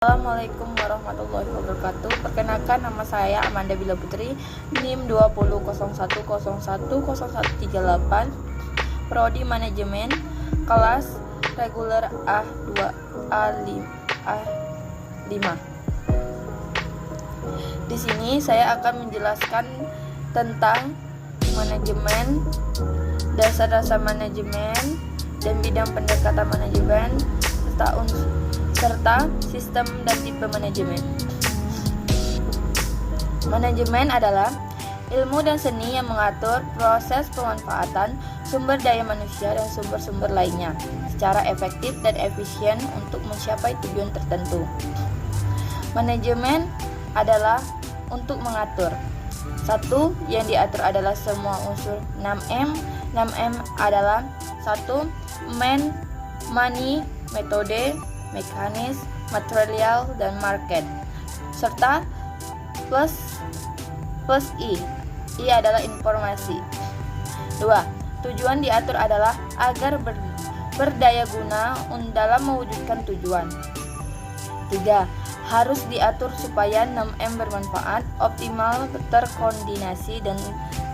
Assalamualaikum warahmatullahi wabarakatuh. Perkenalkan, nama saya Amanda Bila Putri, NIM 2001010138, Prodi Manajemen, kelas reguler A2 A5. Di sini saya akan menjelaskan tentang manajemen, dasar-dasar manajemen, dan bidang pendekatan manajemen, serta sistem dan tipe manajemen. Manajemen adalah ilmu dan seni yang mengatur proses pemanfaatan sumber daya manusia dan sumber-sumber lainnya secara efektif dan efisien untuk mencapai tujuan tertentu. Manajemen adalah untuk mengatur. Satu, yang diatur adalah semua unsur 6M. 6M adalah 1. Man, money, metode, mekanis, material, dan market, serta plus I. I adalah informasi. 2. Tujuan diatur adalah agar berdaya guna dalam mewujudkan tujuan. 3. Harus diatur supaya 6M bermanfaat, optimal, terkoordinasi, dan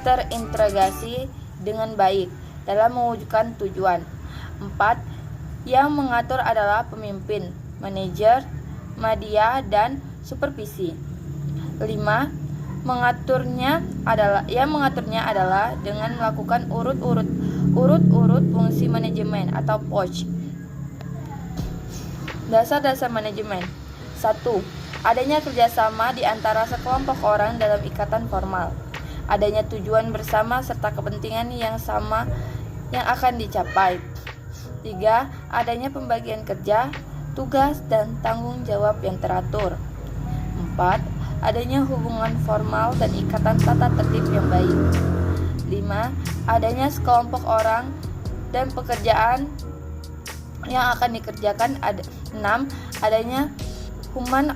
terintegrasi dengan baik dalam mewujudkan tujuan. 4. Yang mengatur adalah pemimpin, manajer, media, dan supervisi. 5. Mengaturnya adalah dengan melakukan urut-urut fungsi manajemen atau POC. Dasar-dasar manajemen. 1. Adanya kerjasama di antara sekelompok orang dalam ikatan formal. Adanya tujuan bersama serta kepentingan yang sama yang akan dicapai. 3. Adanya pembagian kerja, tugas, dan tanggung jawab yang teratur. 4. Adanya hubungan formal dan ikatan tata tertib yang baik. 5. Adanya sekelompok orang dan pekerjaan yang akan dikerjakan. 6. Adanya human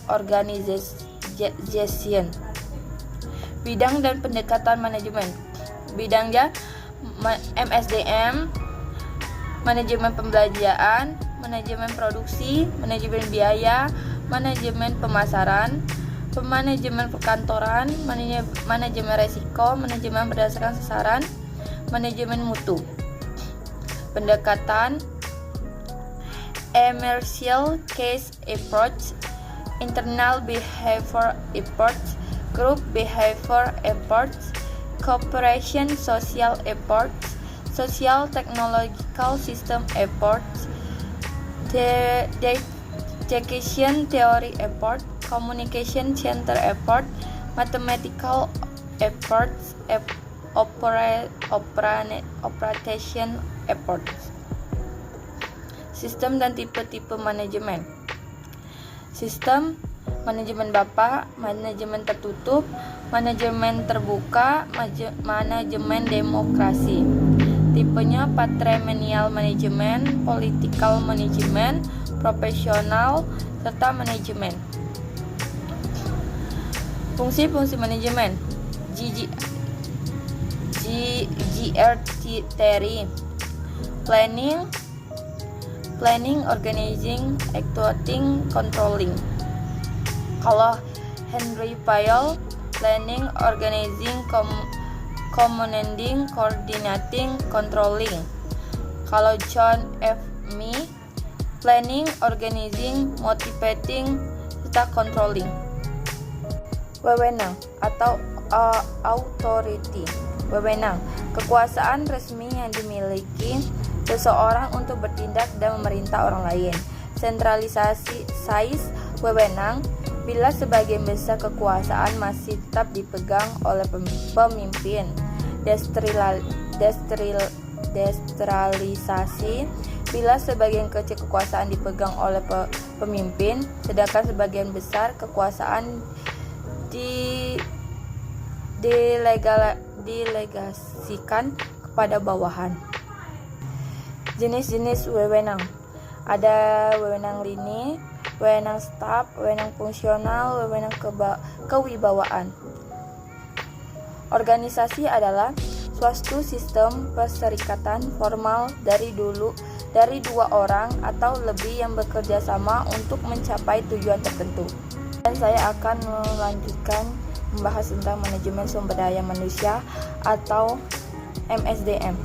organization. Bidang dan pendekatan manajemen. Bidangnya MSDM, manajemen pembelanjaan, manajemen produksi, manajemen biaya, manajemen pemasaran, manajemen perkantoran, manajemen resiko, manajemen berdasarkan sasaran, manajemen mutu. Pendekatan Emergential Case Approach, Internal Behavior Approach, Group Behavior Approach, Cooperation Social Approach, Social Technological System Approach, Dedication Theory Approach, Communication Center Approach, Mathematical Approach, Operation Approach. Sistem dan tipe-tipe manajemen. Sistem manajemen Bapak, manajemen tertutup, manajemen terbuka, manajemen demokrasi. Tipenya patrimonial management, political management, profesional, serta manajemen. Fungsi-fungsi manajemen. GRT planning, organizing, executing, controlling. Kalau Henry Fayol, planning, organizing, commanding, coordinating, controlling. Kalau John F. Mee, planning, organizing, motivating, serta controlling. Wewenang atau authority. Wewenang, kekuasaan resmi yang dimiliki seseorang untuk bertindak dan memerintah orang lain. Sentralisasi size wewenang, bila sebagian besar kekuasaan masih tetap dipegang oleh pemimpin. Desentralisasi, bila sebagian kecil kekuasaan dipegang oleh pemimpin, sedangkan sebagian besar kekuasaan didelegasikan kepada bawahan. Jenis-jenis wewenang. Ada wewenang lini, wewenang staf, wewenang fungsional, wewenang kewibawaan. Organisasi adalah suatu sistem perserikatan formal dari dulu dari 2 orang atau lebih yang bekerja sama untuk mencapai tujuan tertentu. Dan saya akan melanjutkan membahas tentang manajemen sumber daya manusia atau MSDM.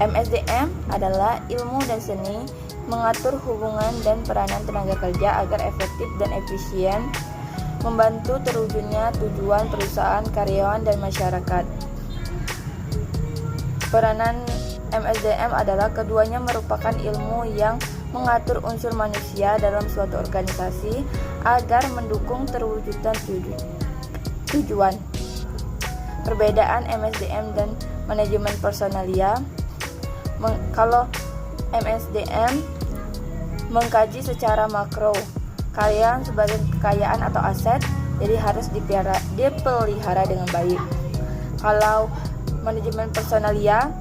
MSDM adalah ilmu dan seni mengatur hubungan dan peranan tenaga kerja agar efektif dan efisien, membantu terwujudnya tujuan perusahaan, karyawan, dan masyarakat. Peranan MSDM adalah keduanya merupakan ilmu yang mengatur unsur manusia dalam suatu organisasi agar mendukung terwujudnya tujuan. Perbedaan MSDM dan manajemen personalia. Kalau MSDM mengkaji secara makro, karyawan sebagai kekayaan atau aset, jadi harus dipelihara dengan baik. Kalau manajemen personalia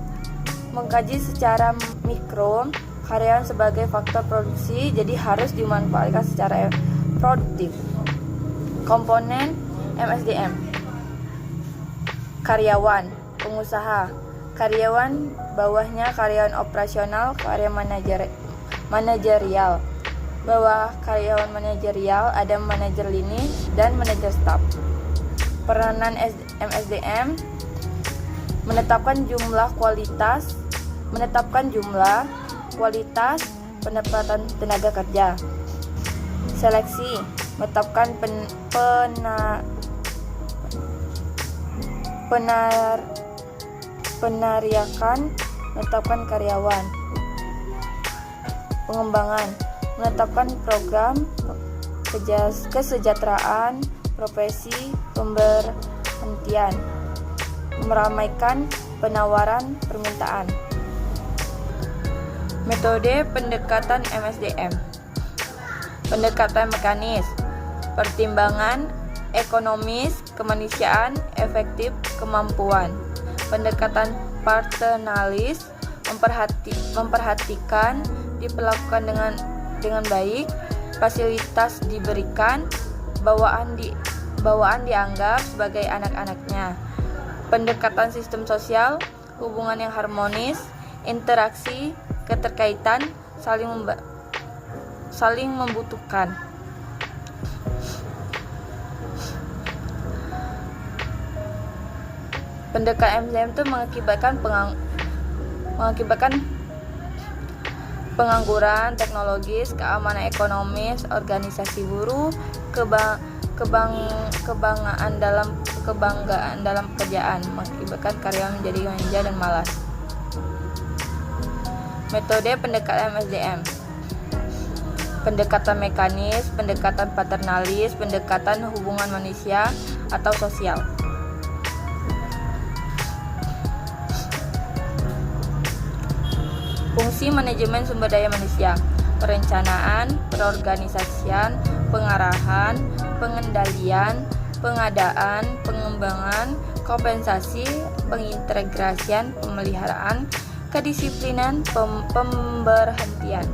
mengkaji secara mikro, karyawan sebagai faktor produksi, jadi harus dimanfaatkan secara produktif. Komponen MSDM: karyawan, pengusaha, karyawan bawahnya karyawan operasional, karyawan manajerial. Bawah karyawan manajerial ada manajer lini dan manajer staf. Peranan MSDM: menetapkan jumlah, kualitas penempatan tenaga kerja. Seleksi: menetapkan penariakan, menetapkan karyawan. Pengembangan: menetapkan program kesejahteraan profesi pemberhentian. Meramaikan penawaran permintaan. Metode pendekatan MSDM: pendekatan mekanis, pertimbangan ekonomis, kemanusiaan, efektif, kemampuan. Pendekatan paternalistis, memperhatikan, diperlakukan dengan baik, fasilitas diberikan, bawaan dianggap sebagai anak-anaknya. Pendekatan sistem sosial, hubungan yang harmonis, interaksi, keterkaitan, saling membutuhkan. Pendekatan MSDM itu mengakibatkan pengangguran teknologis, keamanan ekonomis, organisasi buruh, kebanggaan dalam pekerjaan, mengakibatkan karyawan menjadi manja dan malas. Metode pendekatan MSDM: pendekatan mekanis, pendekatan paternalistis, pendekatan hubungan manusia atau sosial. Fungsi manajemen sumber daya manusia: perencanaan, perorganisasian, pengarahan, pengendalian, pengadaan, pengembangan, kompensasi, pengintegrasian, pemeliharaan, kedisiplinan, pemberhentian.